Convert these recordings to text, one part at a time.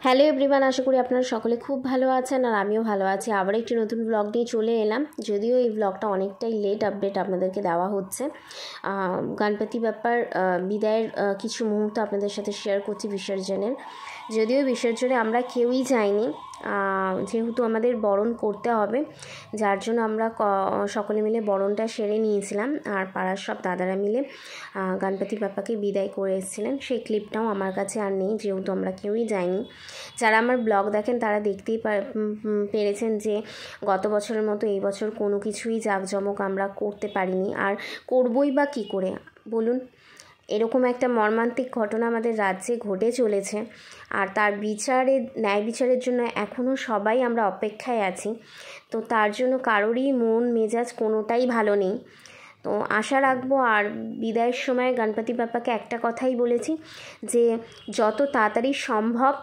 Hello everyone, আশা করি আপনারা সকলে খুব ভালো আছেন আর আমিও ভালো আছি। আবার একটি নতুন ব্লগ নিয়ে চলে এলাম। যদিও এই ব্লগটা অনেকটাই লেট আপডেট আপনাদেরকে দেওয়া হচ্ছে। গণপতি বাপ্পার বিদায়ের কিছু মুহূর্ত আপনাদের সাথে শেয়ার করছি বিসর্জনের। যদিও বিসর্জনে আমরা কেউই যাইনি, যেহেতু আমাদের বরণ করতে হবে, যার জন্য আমরা সকলে মিলে বরণটা সেরে নিয়েছিলাম। আর পাড়ার সব দাদারা মিলে গণপতি বাপ্পাকে বিদায় করে এসেছিলেন। সেই ক্লিপটাও আমার কাছে আর নেই, যেহেতু আমরা কেউই যাইনি। যারা আমার ব্লগ দেখেন তারা দেখতেই পেরেছেন যে গত বছরের মতো এই বছর কোনো কিছুই জাঁকজমক আমরা করতে পারিনি, আর করবই বা কী করে বলুন। এরকম একটা মর্মান্তিক ঘটনা আমাদের রাজ্যে ঘটে চলেছে, আর তার ন্যায় বিচারের জন্য এখনও সবাই আমরা অপেক্ষায় আছি। তো তার জন্য কারোরই মন মেজাজ কোনোটাই ভালো নেই। তো আশা রাখবো, আর বিদায়ের সময় গণপতি বাপ্পাকে একটা কথাই বলেছি যে যত তাড়াতাড়ি সম্ভব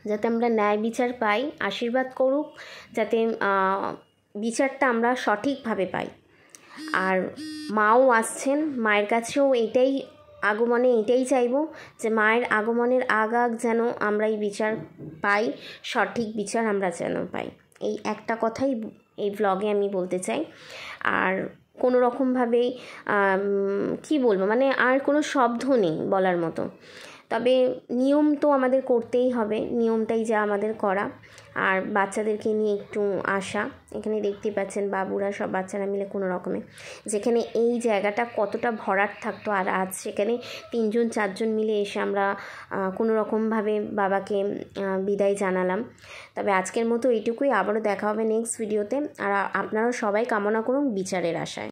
যাতে আমরা ন্যায় বিচার পাই, আশীর্বাদ করুক যাতে বিচারটা আমরা সঠিকভাবে পাই। আর মাও আসছেন, মায়ের কাছেও আগমনে এটাই চাইব যে মায়ের আগমনের আগ যেন আমরা এই বিচার পাই, সঠিক বিচার আমরা যেন পাই। এই একটা কথাই এই ব্লগে আমি বলতে চাই। আর কোনো রকমভাবেই কী বলবো, মানে আর কোনো শব্দ নেই বলার মতো। তবে নিয়ম তো আমাদের করতেই হবে, নিয়মটাই যা আমাদের করা। আর বাচ্চাদেরকে নিয়ে একটু আসা, এখানে দেখতেই পাচ্ছেন বাবুরা সব বাচ্চারা মিলে কোনো রকমে, যেখানে এই জায়গাটা কতটা ভরাট থাকতো, আর আজ সেখানে 3-4 মিলে এসে আমরা কোনো রকমভাবে বাবাকে বিদায় জানালাম। তবে আজকের মতো এইটুকুই, আবারও দেখা হবে নেক্সট ভিডিওতে। আর আপনারাও সবাই কামনা করুন বিচারের আশায়।